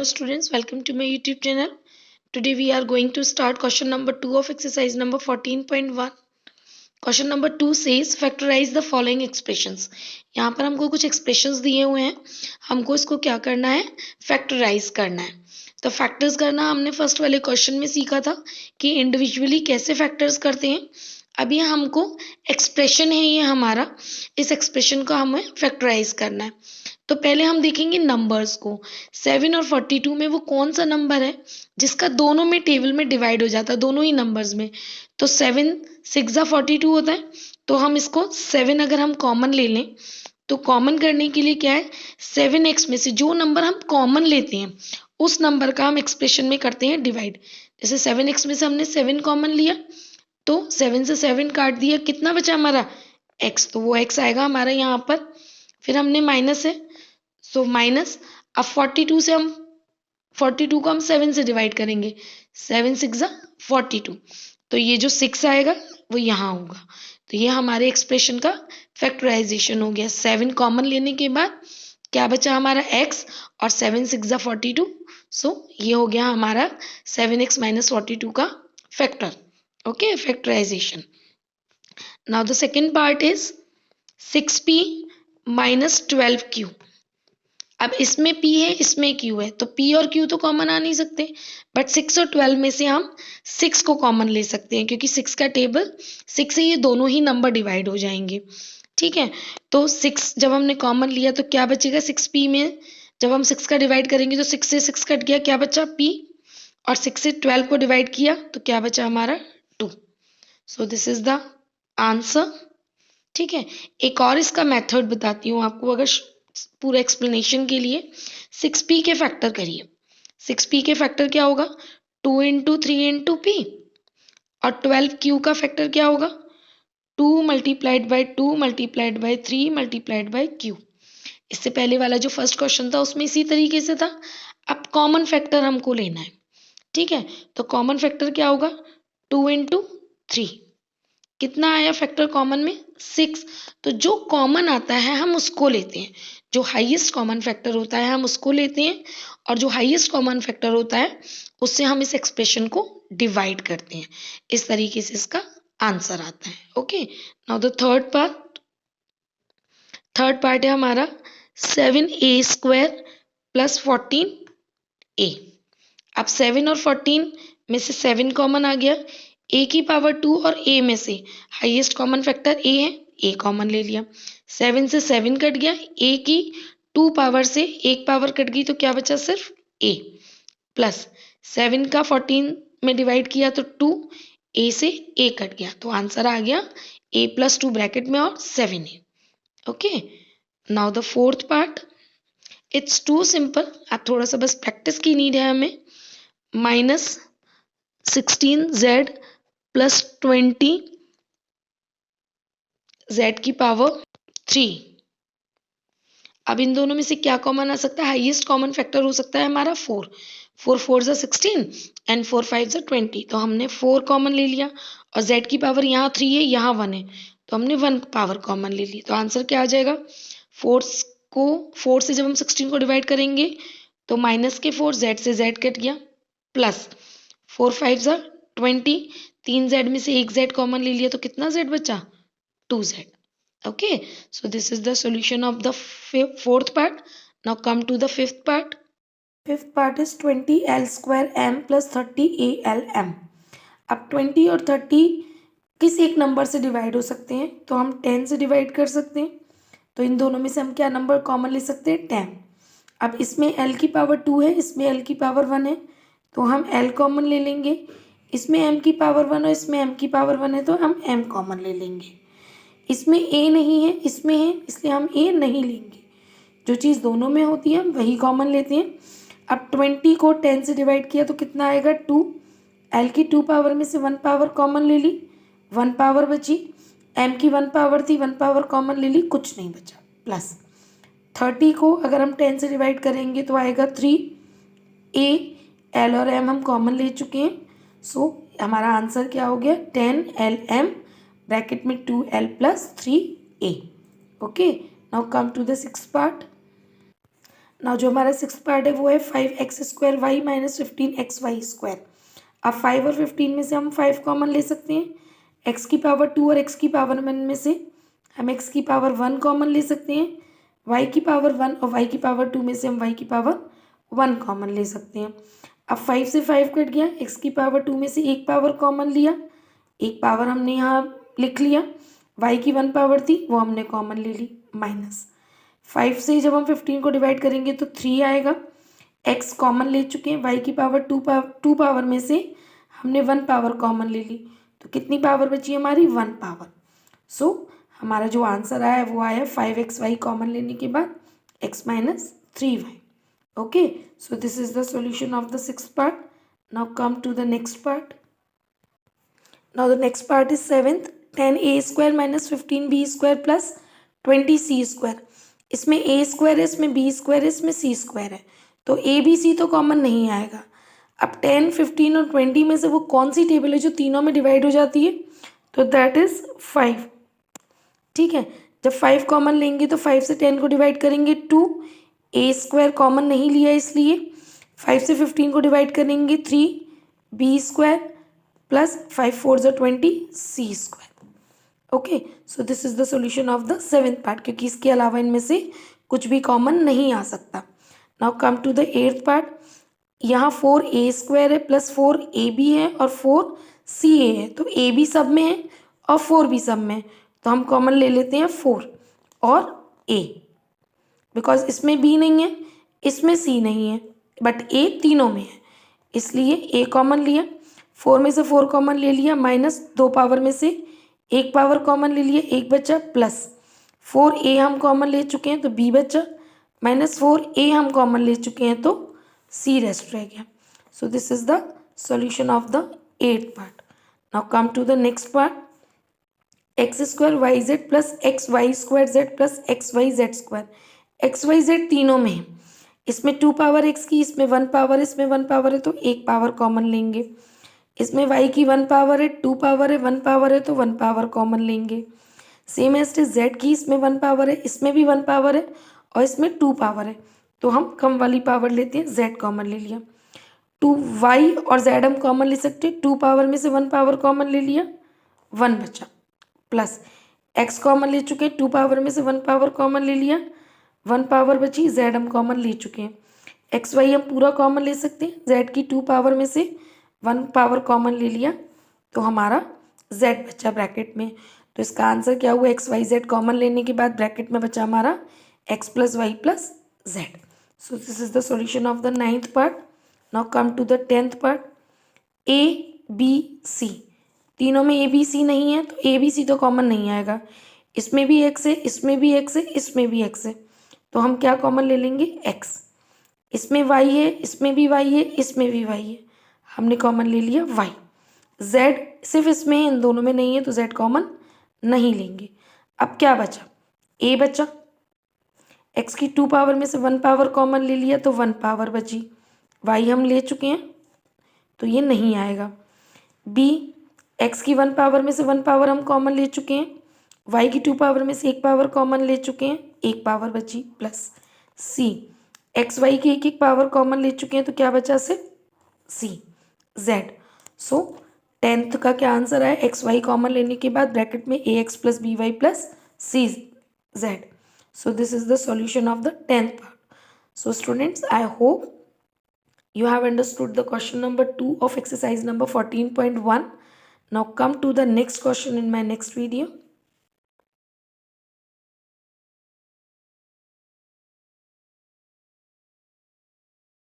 Students, welcome to my YouTube channel. Today we are going to start question number 2 of exercise number 14.1. Question number 2 says factorize the following expressions. यहाँ पर हमको कुछ expressions दिए हुए हैं, हमको इसको क्या करना है, factorize करना है. तो factors करना हमने फर्स्ट वाले क्वेश्चन में सीखा था कि इंडिविजुअली कैसे factors करते हैं. अभी हमको एक्सप्रेशन है ये हमारा, इस एक्सप्रेशन को हमें फैक्टराइज करना है. तो पहले हम देखेंगे नंबर्स को. 7 और 42 में वो कौन सा नंबर है जिसका दोनों में टेबल में डिवाइड हो जाता है, दोनों ही नंबर्स में. तो 7 6 42 होता है. तो हम इसको 7 अगर हम कॉमन ले लें तो कॉमन करने के लिए क्या है, 7x में से जो नंबर हम कॉमन लेते हैं उस नंबर का हम एक्सप्रेशन में करते हैं डिवाइड. जैसे 7x में से हमने 7 कॉमन लिया तो 7 से 7 काट दिया, कितना बचा हमारा x, तो वो x आएगा हमारा यहाँ पर. फिर हमने माइनस है, सो माइनस. अब 42 से हम 42 को हम 7 से डिवाइड करेंगे, 7 6 42, तो ये जो 6 आएगा वो यहाँ होगा. तो ये हमारे एक्सप्रेशन का फैक्टराइजेशन हो गया. 7 कॉमन लेने के बाद क्या बचा हमारा x और 7 6 42, सो ये हो गया हमारा 7x माइनस 42 का factor. Okay, factorization. Now the second part is 6p minus 12q. अब इसमें p है, इसमें q है, तो p और q तो कॉमन आ नहीं सकते, बट 6 और 12 में से हम 6 को कॉमन ले सकते हैं क्योंकि 6 का टेबल 6 से ये दोनों ही नंबर डिवाइड हो जाएंगे. ठीक है, तो 6 जब हमने कॉमन लिया तो क्या बचेगा 6p में. जब हम 6 का डिवाइड करेंगे तो 6 से 6 कट गया, क्या बचा p, और 6 से 12 को डिवाइड किया तो क्या बचा हमारा 2. सो दिस इज द आंसर. ठीक है, एक और इसका मेथड बताती हूँ आपको, अगर पूरा एक्सप्लेनेशन के लिए. 6p के फैक्टर करिए. 6p के फैक्टर क्या होगा, 2 इंटू 3 इंटू p, और 12q का फैक्टर क्या होगा, 2 multiplied by 2 multiplied by 3 multiplied by q. इससे पहले वाला जो फर्स्ट क्वेश्चन था उसमें इसी तरीके से था. अब कॉमन फैक्टर हमको लेना है. ठीक है, तो कॉमन फैक्टर क्या होगा, 2 इंटू 3. कितना आया फैक्टर कॉमन में, 6. तो जो कॉमन आता है हम उसको लेते हैं, जो हाईएस्ट कॉमन फैक्टर होता है हम उसको लेते हैं, और जो हाईएस्ट कॉमन फैक्टर होता है उससे हम इस एक्सप्रेशन को डिवाइड करते हैं. इस तरीके से इसका आंसर आता है. Okay, now the third part है हमारा 7a² प्लस 14a. अब 7 और 14 में से 7 कॉमन आ गया, a की पावर 2 और a में से हाईएस्ट कॉमन फैक्टर a है, a कॉमन ले लिया. 7 से 7 कट गया, a की 2 पावर से 1 पावर कट गई तो क्या बचा सिर्फ a, प्लस 7 का 14 में डिवाइड किया तो 2, a से a कट गया, तो आंसर आ गया a प्लस 2 ब्रैकेट में और 7a. Okay, now the fourth part, it's too simple. आप थोड़ा सा बस प्रैक्टिस की नीड है हमें. माइनस 16z प्लस 20 z की पावर 3. अब इन दोनों में से क्या कॉमन आ सकता है, हाईएस्ट कॉमन फैक्टर हो सकता है हमारा 4. 4 4 जा 16 एंड 4 5 जा 20, तो हमने 4 कॉमन ले लिया, और z की पावर यहाँ 3 है यहाँ 1 है, तो हमने 1 पावर कॉमन ले ली. तो आंसर क्या आ जाएगा, 4 से जब हम 16 को डिवाइड करेंगे तो माइनस के 4, z से z कट गया, प्लस 4 5 जा 20, 3 z में से एक z कॉमन ले लिया तो कितना z बचा, 2z. Okay, so this is the solution of the fourth part. Now come to the fifth part. Fifth part is 20l square m plus 30al m. अब 20 और 30 किस एक नंबर से डिवाइड हो सकते हैं, तो हम 10 से डिवाइड कर सकते हैं. तो इन दोनों में से हम क्या नंबर कॉमन ले सकते हैं, 10. अब इसमें l की पावर 2 है, इसमें l की पावर 1 है, तो हम l कॉमन ले लेंगे. इसमें m की पावर 1 और इसमें m की पावर 1 है, तो हम m कॉमन ले लेंगे. इसमें a नहीं है, इसमें है, इसलिए हम a नहीं लेंगे. जो चीज़ दोनों में होती है हम वही कॉमन लेते हैं. अब 20 को 10 से डिवाइड किया तो कितना आएगा, 2. l की 2 पावर में से 1 पावर कॉमन ले ली, 1 पावर बची. m की 1 पावर थी, 1 पावर कॉमन ले ली, कुछ नहीं बचा, प्लस 30 को अगर हम 10 से डिवाइड करेंगे तो आएगा 3. a l और m हम कॉमन ले चुके हैं, सो हमारा आंसर क्या हो गया, 10lm ब्रैकेट में 2l plus 3a. Okay, now come to the sixth part. ना जो हमारा सिक्स पार्ट है वो है 5x² y माइनस 15xy²। अब 5 और 15 में से हम 5 कॉमन ले सकते हैं, x⁻² और x⁻1 में से हम x⁻1 कॉमन ले सकते हैं, y⁻1 और y⁻2 में से हम y⁻1 कॉमन ले सकते हैं। अब 5 से 5 कट गया, x⁻2 में से एक पावर कॉमन लिया, एक पावर हमने यहाँ लिख लिया, y की 1 पावर थी वो हमने कॉमन ले ली, माइनस 5 से जब हम 15 को डिवाइड करेंगे तो 3 आएगा, x कॉमन ले चुके हैं, y की पावर 2 पावर में से हमने 1 पावर कॉमन ले ली, तो कितनी पावर बची हमारी 1 पावर। सो हमारा जो आंसर आया वो आया 5xy कॉमन लेने के बाद x minus 3y। Okay, so this is the solution of the sixth part. Now come to the next part. Now the next part is seventh, 10a² minus 15b² plus 20c²। इसमें a² है, इसमें b² है, इसमें c² है, तो a b c तो common नहीं आएगा। अब 10, 15 और 20 में से वो कौन सी टेबल है जो तीनों में डिवाइड हो जाती है, तो दैट इज 5। ठीक है, जब 5 कॉमन लेंगे तो 5 से 10 को डिवाइड करेंगे 2, a² कॉमन नहीं लिया इसलिए 5 से 15 को डिवाइड करेंगे 3, b² प्लस 5 4 ज़ा 20 c²। Okay, so this is the solution of the seventh part, क्योंकि इसके अलावा इनमें से कुछ भी कॉमन नहीं आ सकता। Now come to the eighth part. यहाँ 4a² है प्लस 4ab है और 4ca है, तो a भी सब में है और 4 भी सब में है, तो हम कॉमन ले लेते हैं 4 और a, बिकॉज इसमें b नहीं है, इसमें c नहीं है, बट a तीनों में है, इसलिए a कॉमन लिया, 4 में से 4 कॉमन ले लिया, माइनस 2 पावर में से एक पावर कॉमन ले लिए, एक बचा, प्लस 4a हम कॉमन ले चुके हैं तो b बचा, माइनस 4a हम कॉमन ले चुके हैं तो c रेस्ट रह गया। So this is the solution of the eighth part. Now come to the next part, x² yz plus xy² z plus xyz²। xyz तीनों में है, इसमें 2 पावर x की, इसमें 1 पावर, इसमें 1 पावर है तो एक पावर कॉमन लेंगे, इसमें y की 1 पावर है, 2 पावर है, 1 पावर है तो 1 पावर कॉमन लेंगे। सेम एज z की, इसमें 1 पावर है, इसमें भी 1 पावर है और इसमें 2 पावर है, तो हम कम वाली पावर लेते हैं, z कॉमन ले लिया। 2y और z हम कॉमन ले सकते हैं, 2 पावर में से 1 पावर कॉमन ले लिया, 1 बचा, प्लस x कॉमन ले चुके हैं, 2 पावर में से 1 पावर कॉमन ले लिया, 1 पावर बची, z हम कॉमन ले चुके हैं, xy हम पूरा कॉमन ले सकते हैं, z की 2 पावर में से 1 पावर कॉमन ले लिया, तो हमारा z बचा ब्रैकेट में। तो इसका आंसर क्या हुआ, xyz कॉमन लेने के बाद ब्रैकेट में बचा हमारा x plus Y plus z। So this is the solution of the ninth part. Now come to the 10th part. a b c, तीनों में a b c नहीं है तो a b c तो कॉमन नहीं आएगा, इसमें भी x है, इसमें भी x है, इसमें भी x है, तो हम क्या कॉमन ले लेंगे, x। इसमें y है, इसमें भी y है, इसमें भी y है, हमने कॉमन ले लिया y। z सिर्फ इसमें है, इन दोनों में नहीं है, तो z कॉमन नहीं लेंगे। अब क्या बचा, a बचा, x की 2 पावर में से 1 पावर कॉमन ले लिया तो 1 पावर बची, y हम ले चुके हैं तो ये नहीं आएगा। b, x की 1 पावर में से 1 पावर हम कॉमन ले चुके हैं, y की 2 पावर में से 1 पावर कॉमन ले चुके हैं, 1 पावर बची, प्लस c, एक्स वाई की एक पावर कॉमन ले चुके हैं तो क्या बचा सिर्फ c, z। सो 10th का क्या आंसर है, एक्स वाई कॉमन लेने के बाद ब्रैकेट में ax plus B Y plus C z। So this is the solution of the 10th part. So students, I hope you have understood the question number 2 of exercise number 14.1. Now come to the next question in my next video.